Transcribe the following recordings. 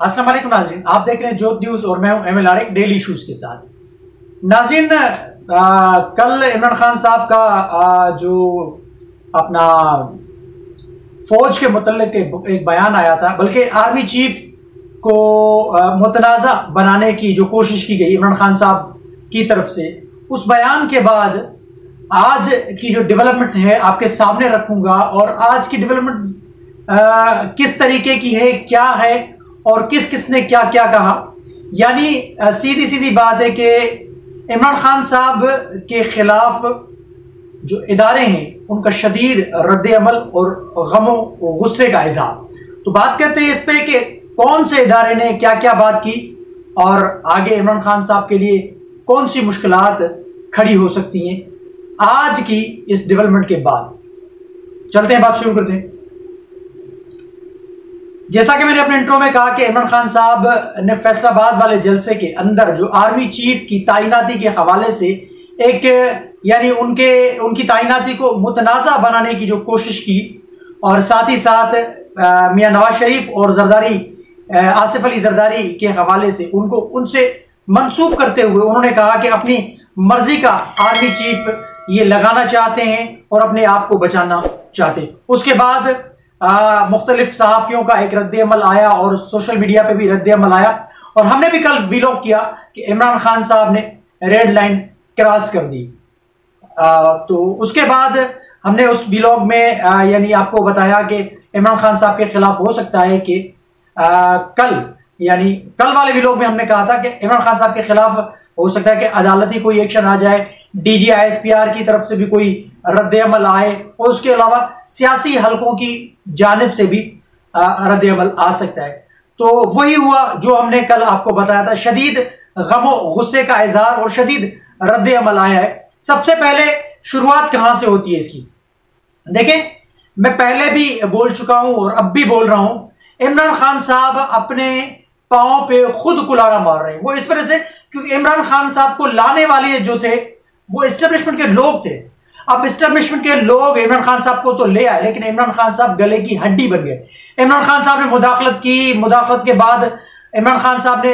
अस्सलाम वालेकुम नाज़रीन, आप देख रहे हैं जोत न्यूज़ और मैं हूं एमएल आरिक डेली इश्यूज के साथ। नाज़रीन, कल इमरान खान साहब का जो अपना फौज के मुतल्लिक एक बयान आया था, बल्कि आर्मी चीफ को मुतनाज़ा बनाने की जो कोशिश की गई इमरान खान साहब की तरफ से, उस बयान के बाद आज की जो डेवलपमेंट है आपके सामने रखूंगा। और आज की डेवलपमेंट किस तरीके की है, क्या है और किस किस ने क्या क्या कहा। यानी सीधी सीधी बात है कि इमरान खान साहब के खिलाफ जो इदारे हैं उनका शदीद रद्द अमल और गमो गुस्से का इजहार। तो बात करते हैं इस पे कि कौन से इदारे ने क्या क्या बात की और आगे इमरान खान साहब के लिए कौन सी मुश्किलात खड़ी हो सकती हैं आज की इस डेवलपमेंट के बाद। चलते हैं, बात शुरू करते हैं। जैसा कि मैंने अपने इंट्रो में कहा कि इमरान खान साहब ने फैसलाबाद वाले जलसे के अंदर जो आर्मी चीफ की तैनाती के हवाले से एक यानी उनकी तैनाती को मुतनाज़ा बनाने की जो कोशिश की, और साथ ही साथ मियां नवाज शरीफ और जरदारी आसिफ अली जरदारी के हवाले से उनसे मंसूब करते हुए उन्होंने कहा कि अपनी मर्जी का आर्मी चीफ ये लगाना चाहते हैं और अपने आप को बचाना चाहते हैं। उसके बाद मुख्तलिफ सहाफियों का एक रद्द अमल आया और सोशल मीडिया पे भी रद्द अमल आया, और हमने भी कल व्लॉग किया कि इमरान खान साहब ने रेड लाइन क्रॉस कर दी। तो उसके बाद हमने उस व्लॉग में यानी आपको बताया कि इमरान खान साहब के खिलाफ हो सकता है कि कल वाले व्लॉग में हमने कहा था कि इमरान खान साहब के खिलाफ हो सकता है कि अदालती कोई एक्शन आ जाए, डीजी ISPR की तरफ से भी कोई रद्द अमल आए, और उसके अलावा सियासी हलकों की जानिब से भी रद्द अमल आ सकता है। तो वही हुआ जो हमने कल आपको बताया था। शदीद गमो गुस्से का इजहार और शदीद रद्द अमल आया है। सबसे पहले शुरुआत कहां से होती है इसकी, देखें, मैं पहले भी बोल चुका हूं और अब भी बोल रहा हूं, इमरान खान साहब अपने पांव पे खुद कुल्हाड़ा मार रहे हैं। वो इस वजह से क्योंकि इमरान खान साहब को लाने वाले जो थे वो एस्टेब्लिशमेंट के लोग थे। अब एस्टेब्लिशमेंट के लोग इमरान खान साहब को तो ले आए, लेकिन इमरान खान साहब गले की हड्डी बन गए। इमरान खान साहब ने मुदाखलत की, मुदाखलत के बाद इमरान खान साहब ने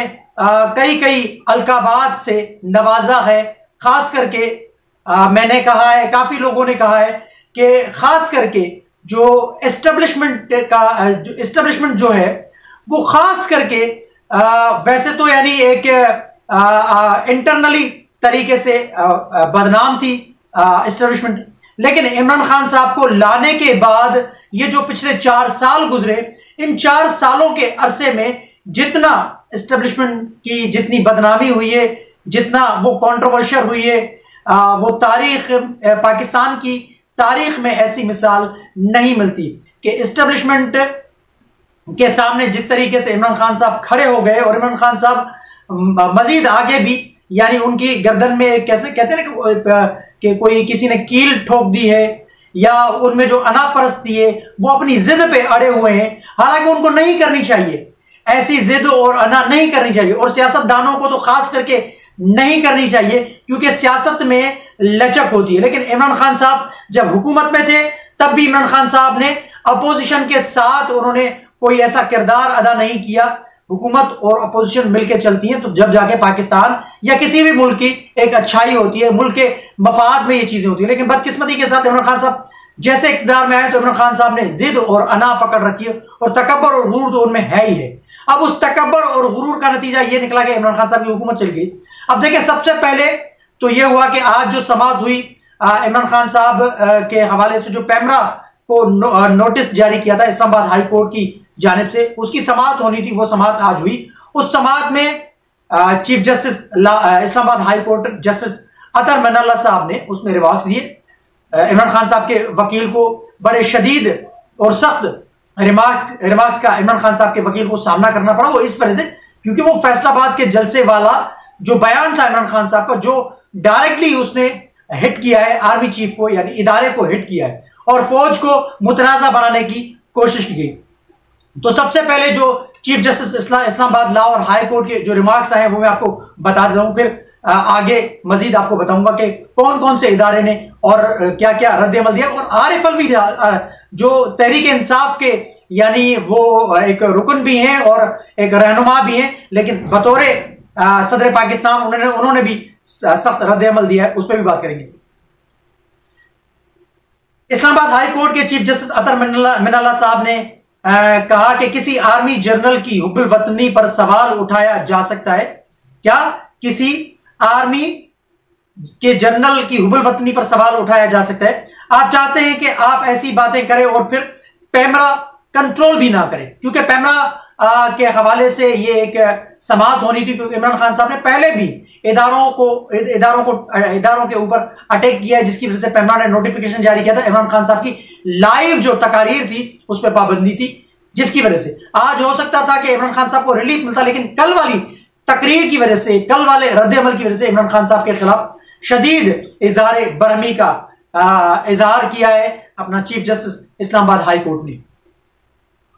कई अलकाबात से नवाजा है। खास करके मैंने कहा है, काफी लोगों ने कहा है कि खास करके जो एस्टेब्लिशमेंट जो है वो खास करके वैसे तो यानी एक इंटरनली तरीके से बदनाम थी एस्टेब्लिशमेंट, लेकिन इमरान खान साहब को लाने के बाद ये जो पिछले 4 साल गुजरे, इन 4 सालों के अरसे में जितना एस्टेब्लिशमेंट की जितनी बदनामी हुई है, जितना वो कंट्रोवर्शियल हुई है, वो पाकिस्तान की तारीख में ऐसी मिसाल नहीं मिलती कि एस्टेब्लिशमेंट के सामने जिस तरीके से इमरान खान साहब खड़े हो गए। और इमरान खान साहब मजीद आगे भी यानी उनकी गर्दन में कैसे कहते हैं कि कोई किसी ने कील ठोक दी है, या उनमें जो अनापरस्ती है वो अपनी जिद पे अड़े हुए हैं। हालांकि उनको नहीं करनी चाहिए, ऐसी जिद और अना नहीं करनी चाहिए, और सियासतदानों को तो खास करके नहीं करनी चाहिए क्योंकि सियासत में लचक होती है। लेकिन इमरान खान साहब जब हुकूमत में थे तब भी इमरान खान साहब ने अपोजिशन के साथ उन्होंने कोई ऐसा किरदार अदा नहीं किया। हुकूमत और अपोजिशन मिलकर चलती है तो जब जाके पाकिस्तान या किसी भी मुल्क की एक अच्छाई होती है, मुल्क के मफाद में ये चीजें होती है। लेकिन बदकिस्मती के साथ इमरान खान साहब जैसे इक़्तिदार में आए तो इमरान खान साहब ने जिद और अना पकड़ रखी है, और तकब्बर और गुरूर तो उनमें है ही है। अब उस तकब्बर और गुरूर का नतीजा ये निकला कि इमरान खान साहब की हुकूमत चल गई। अब देखिए, सबसे पहले तो ये हुआ कि आज जो समाअत हुई इमरान खान साहब के हवाले से, जो पैमरा को नोटिस जारी किया था इस्लामाबाद हाई कोर्ट की जानिब से, उसकी समाअत होनी थी, वो समाअत आज हुई। उस समाअत में chief justice Islamabad high court justice Athar Minallah साहब ने उसमें रिमार्क्स दिए। इमरान खान साहब के वकील को बड़े शदीद और सख्त रिमार्क्स का इमरान खान साहब के वकील को सामना करना पड़ा। वो इस वजह से क्योंकि वो फैसलाबाद के जलसे वाला जो बयान था इमरान खान साहब का, जो डायरेक्टली उसने हिट किया है आर्मी चीफ को, यानी इदारे को हिट किया है और फौज को मुतनाज़ा बनाने की कोशिश की गई। तो सबसे पहले जो चीफ जस्टिस इस्लामाबाद लॉ और हाई कोर्ट के जो रिमार्क्स आए हैं वो मैं आपको बता देता हूं, फिर आगे मजीद आपको बताऊंगा कि कौन कौन से इदारे ने और क्या क्या रद्द-ए-अमल दिया। और आरिफ अलवी जो तहरीक इंसाफ के यानी वो एक रुकन भी हैं और एक रहनुमा भी हैं, लेकिन बतौर सदर पाकिस्तान उन्होंने भी सख्त रद्द-ए-अमल दिया है, उस पर भी बात करेंगे। इस्लामाबाद हाई कोर्ट के चीफ जस्टिस अतर मिनल्ला साहब ने कहा कि किसी आर्मी जनरल की हुब्बुल वतनी पर सवाल उठाया जा सकता है। क्या किसी आर्मी के जनरल की हुब्बुल वतनी पर सवाल उठाया जा सकता है? आप चाहते हैं कि आप ऐसी बातें करें और फिर पैमरा कंट्रोल भी ना करें, क्योंकि पैमरा के हवाले से ये एक समाअत होनी थी, क्योंकि इमरान खान साहब ने पहले भी इदारों के ऊपर अटैक किया है, जिसकी वजह से पैमरा ने नोटिफिकेशन जारी किया था। इमरान खान साहब की लाइव जो तकारीर थी उस पर पाबंदी थी, जिसकी वजह से आज हो सकता था कि इमरान खान साहब को रिलीफ मिलता, लेकिन कल वाली तकरीर की वजह से, कल वाले रद्द-ए-अमल की वजह से इमरान खान साहब के खिलाफ शदीद इजहार बरहमी का इजहार किया है अपना chief justice Islamabad high court ने।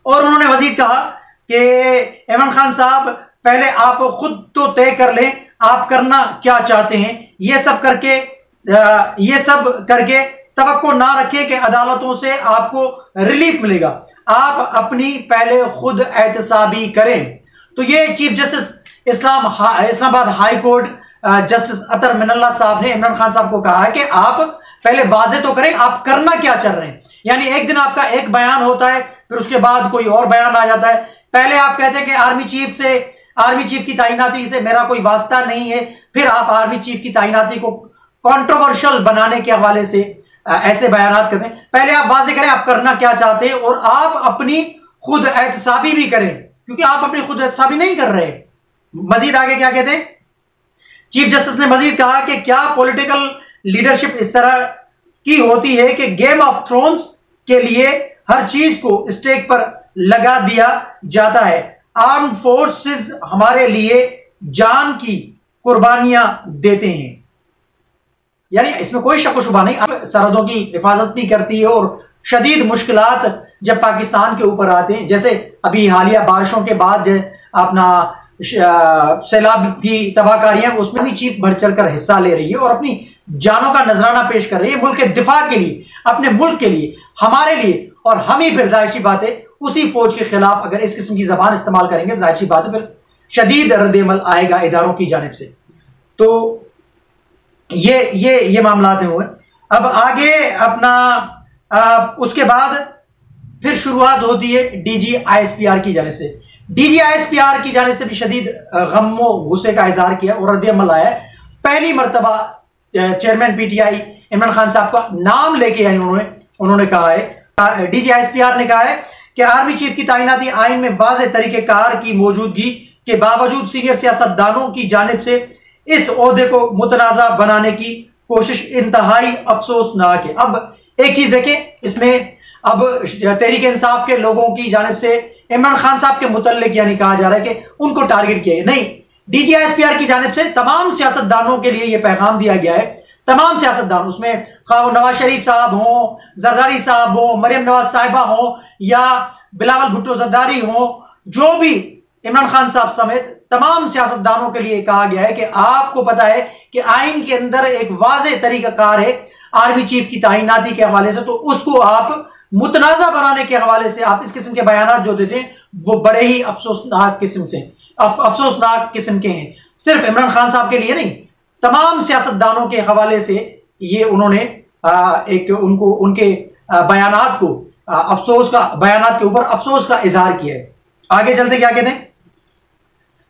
और उन्होंने मजीद कहा कि इमरान खान साहब पहले आप खुद तो तय कर लें आप करना क्या चाहते हैं। ये सब करके तवक्को ना रखें कि अदालतों से आपको रिलीफ मिलेगा, आप अपनी पहले खुद एहतसाबी करें। तो ये chief justice Islamabad high court justice Athar Minallah साहब ने इमरान खान साहब को कहा है कि आप पहले वाजे तो करें आप करना क्या चाह रहे हैं। यानी एक दिन आपका एक बयान होता है, फिर उसके बाद कोई और बयान आ जाता है। पहले आप कहते हैं कि आर्मी चीफ की तैनाती से मेरा कोई वास्ता नहीं है, फिर आप आर्मी चीफ की तैनाती को कंट्रोवर्शियल बनाने के हवाले से ऐसे बयान करते हैं। पहले आप वाजे करें आप करना क्या चाहते हैं और आप अपनी खुद एहतसाबी भी करें, क्योंकि आप अपनी खुद एहतसाबी नहीं कर रहे। मजीद आगे क्या कहते हैं चीफ जस्टिस ने मजीद कहा कि क्या पॉलिटिकल लीडरशिप इस तरह की होती है कि गेम ऑफ थ्रोन्स के लिए हर चीज को स्टेक पर लगा दिया जाता है। आर्म्ड फोर्सेस हमारे लिए जान की कुर्बानियां देते हैं। यानी इसमें कोई शक व शुबा नहीं, सरहदों की हिफाजत भी करती है और शदीद मुश्किलात जब पाकिस्तान के ऊपर आते हैं, जैसे अभी हालिया बारिशों के बाद अपना सैलाब की तबाहकारियां, उसमें भी चीफ बढ़ चढ़कर हिस्सा ले रही है और अपनी जानों का नजराना पेश कर रही है मुल्क के दिफा के लिए, अपने मुल्क के लिए, हमारे लिए। और हम ही फिर जाहिर सी बात है उसी फौज के खिलाफ अगर इस किस्म की जबान इस्तेमाल करेंगे, जाहिर सी बात है फिर शदीद रद्द-ए-अमल आएगा इदारों की जानिब से। तो ये मामलात हुए। अब आगे अपना उसके बाद फिर शुरुआत होती है DGISPR की जानिब से। DGISPR की जानिब से भी शदीद गम व गुस्से का इजहार किया और रद्द-ए-अमल आया। पहली मरतबा चेयरमैन PTI इमरान खान साहब का नाम लेके आए उन्होंने कहा है, DGISPR ने कहा है कि आर्मी चीफ की तैनाती आइन में वाज़ेह तरीक़ेकार की मौजूदगी के बावजूद सीनियर सियासतदानों की जानिब से इस ओहदे को मुतनाज़ा बनाने की कोशिश इंतहाई अफसोसनाक है। अब एक चीज देखें, इसमें अब तहरीक इंसाफ के लोगों की जानिब से इमरान खान साहब के मुतल्लिक यानी कहा जा रहा है कि उनको टारगेट किया है। नहीं, DGISPR की जानिब से तमाम सियासतदानों के लिए यह पैगाम दिया गया है। तमाम सियासतदान, उसमें खाओ नवाज शरीफ साहब हों, जरदारी साहब हों, मरियम नवाज साहिबा हों या बिलावल भुट्टो जरदारी हों, जो भी इमरान खान साहब समेत तमाम सियासतदानों के लिए कहा गया है कि आपको पता है कि आइन के अंदर एक वाज़ेह तरीकाकार है आर्मी चीफ की तैनाती के हवाले से, तो उसको आप मुतनाज़ा बनाने के हवाले से आप इस किस्म के बयान जो देते हैं वो बड़े ही अफसोसनाक किस्म के हैं। सिर्फ इमरान खान साहब के लिए नहीं, तमाम सियासतदानों के हवाले से ये उन्होंने उनके बयानात को बयानात के ऊपर अफसोस का इजहार किया है। आगे चलते क्या कहते हैं,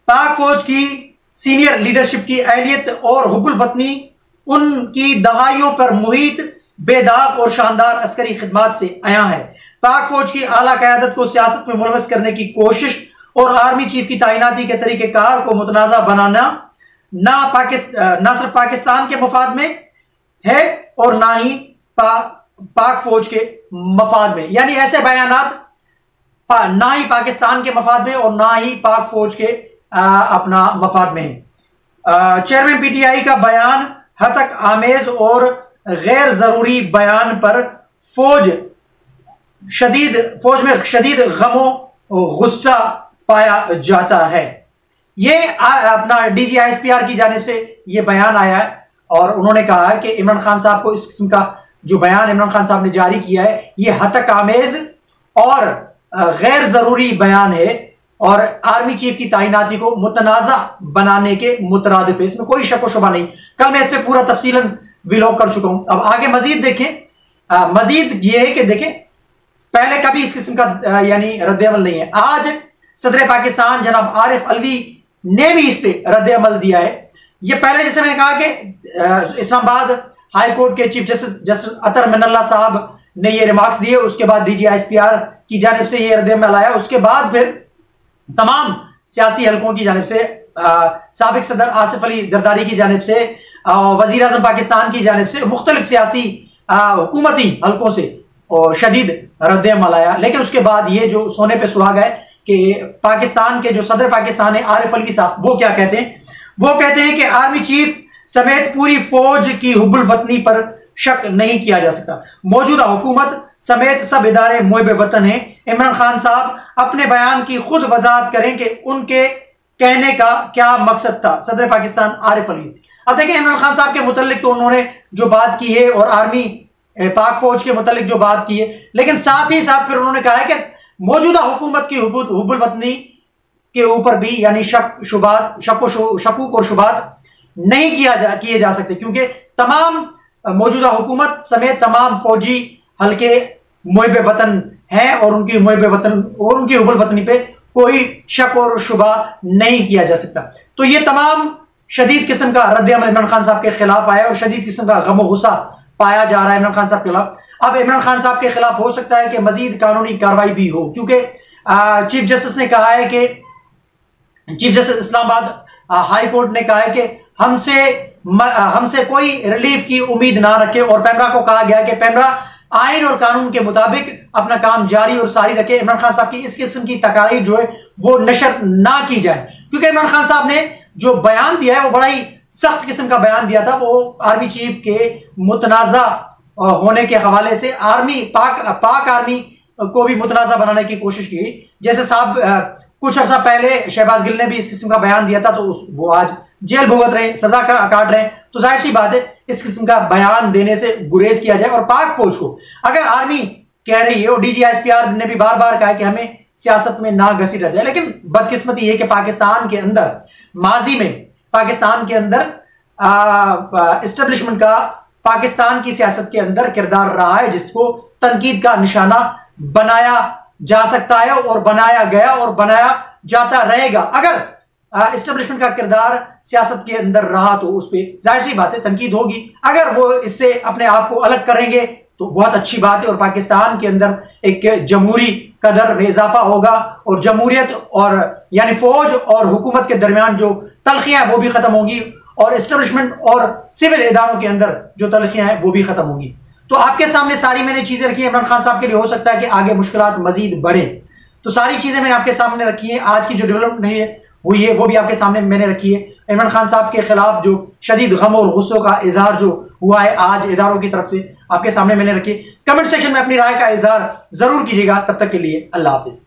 पाक फौज की सीनियर लीडरशिप की अहलियत और हुब्बुल वतनी उनकी दहाइयों पर मुहित बेदाग और शानदार अस्करी खिदमात से आया है। पाक फौज की आला क़यादत को सियासत में मुलवस करने की कोशिश और आर्मी चीफ की तैनाती के तरीक़ेकार को मुतनाज़ा बनाना ना सिर्फ पाकिस्तान के मफाद में है और ना ही पाक फौज के मफाद में। यानी ऐसे बयानात ना ही पाकिस्तान के मफाद में और ना ही पाक फौज के अपना मफाद में है। चेयरमैन PTI का बयान हतक आमेज और गैर जरूरी बयान पर फौज में शदीद गमो गुस्सा पाया जाता है। ये अपना DGISPR की जानिब से ये बयान आया है और उन्होंने कहा है कि इमरान खान साहब को इस किस्म का जो बयान इमरान खान साहब ने जारी किया है ये हतक आमेज और गैर जरूरी बयान है और आर्मी चीफ की तैनाती को मुतनाजा बनाने के मुतरादिफ है, इसमें कोई शक व शुबा नहीं। कल मैं इस पर पूरा तफसीलन व्लॉग कर चुका हूं। अब आगे मजीद देखें, मजीद ये है कि देखें पहले कभी इस किस्म का यानी रद्द-ए-अमल नहीं है। आज सदर पाकिस्तान जनाब आरिफ अलवी ने भी इस पे रद्द-ए-अमल दिया है। ये पहले जैसे मैंने कहा कि इस्लामाबाद हाई कोर्ट के चीफ जस्टिस अतर मिनल्ला साहब ने ये रिमार्क्स दिए, उसके बाद DGISPR की जानिब से ये रद्द-ए-अमल आया, उसके बाद फिर तमाम सियासी हलकों की जानिब से साबिक सदर आसिफ अली जरदारी की जानिब से वजीर आजम पाकिस्तान की जानिब से मुख्तलिफ सियासी हुकूमती हलकों से शदीद रद्द-ए-अमल आया। लेकिन उसके बाद ये जो सोने पे सुहागा है कि पाकिस्तान के जो सदर पाकिस्तान है आरिफ अलवी साहब, वो क्या कहते हैं? वो कहते हैं कि आर्मी चीफ समेत पूरी फौज की हुब्बुल वतनी पर शक नहीं किया जा सकता। मौजूदा हुकूमत समेत सब इदारे मुहिब वतन हैं। इमरान खान साहब अपने बयान की खुद वजाहत करें कि उनके कहने का क्या मकसद था। सदर पाकिस्तान आरिफ अलवी। अब देखिए इमरान खान साहब के मुतल्लिक तो उन्होंने जो बात की है और आर्मी पाक फौज के मुतल्लिक जो बात की है, लेकिन साथ ही साथ फिर उन्होंने कहा है कि मौजूदा हुकूमत की हुब्बुल वतनी के ऊपर भी यानी शकूक और शुबात नहीं किए जा सकते, क्योंकि तमाम मौजूदा हुकूमत समेत तमाम फौजी हल्के मुहिब वतन हैं और उनकी मुहिब वतन और उनकी हुब्बुल वतनी पे कोई शक और शुबा नहीं किया जा सकता। तो ये तमाम शदीद किस्म का रद्द-ए-अमल इमरान खान साहब के खिलाफ आया और शदीद किस्म का गम गुस्सा पाया जा रहा है इमरान खान साहब के खिलाफ। अब इमरान खान साहब के खिलाफ हो सकता है कि मजीद कानूनी कार्रवाई भी हो, क्योंकि चीफ जस्टिस ने कहा है कि chief justice Islamabad high court ने कहा है कि हमसे कोई रिलीफ की उम्मीद ना रखे और पेमरा को कहा गया कि पेमरा आइन और कानून के मुताबिक अपना काम जारी और सारी रखे। इमरान खान साहब की इस किस्म की तकारीर जो है वो नशर ना की जाए, क्योंकि इमरान खान साहब ने जो बयान दिया है वो बड़ा ही सख्त किस्म का बयान दिया था। वो आर्मी चीफ के मुतनाजा होने के हवाले से पाक आर्मी को भी मुतनाजा बनाने की कोशिश की। जैसे साहब कुछ अर्सा पहले शहबाज गिल ने भी इस किस्म का बयान दिया था, तो वो आज जेल भुगत रहे, सजा काट रहे हैं। तो जाहिर सी बात है इस किस्म का बयान देने से गुरेज किया जाए। और पाक फौज को अगर आर्मी कह रही है और DGISPR ने भी बार बार कहा है कि हमें सियासत में ना घसीटा जाए, लेकिन बदकिस्मती है कि पाकिस्तान के अंदर माजी में पाकिस्तान के अंदर इस्टेब्लिशमेंट का पाकिस्तान की सियासत के अंदर किरदार रहा है, जिसको तनकीद का निशाना बनाया जा सकता है और बनाया गया और बनाया जाता रहेगा। अगर इस्टेब्लिशमेंट का किरदार सियासत के अंदर रहा तो उस पर जाहिर सी बात है तनकीद होगी। अगर वो इससे अपने आप को अलग करेंगे तो बहुत अच्छी बात है और पाकिस्तान के अंदर एक जमहूरी कदर में इजाफा होगा और जमहूरियत और यानी फौज और हुकूमत के दरमियान जो तलखियां वो भी खत्म होंगी और इस्टेब्लिशमेंट और सिविल इदारों के अंदर जो तलखियां हैं वो भी खत्म होंगी। तो आपके सामने सारी मैंने चीजें रखी है। इमरान खान साहब के लिए हो सकता है कि आगे मुश्किलात मजीद बढ़े, तो सारी चीजें मैंने आपके सामने रखी है। आज की जो डेवलपमेंट हुई है वो भी आपके सामने मैंने रखी है। इमरान खान साहब के खिलाफ जो शदीद गम और गुस्सों का इजहार जो हुआ है आज इदारों की तरफ से आपके सामने मैंने रखी है। कमेंट सेक्शन में अपनी राय का इजहार जरूर कीजिएगा। तब तक के लिए अल्लाह हाफिज।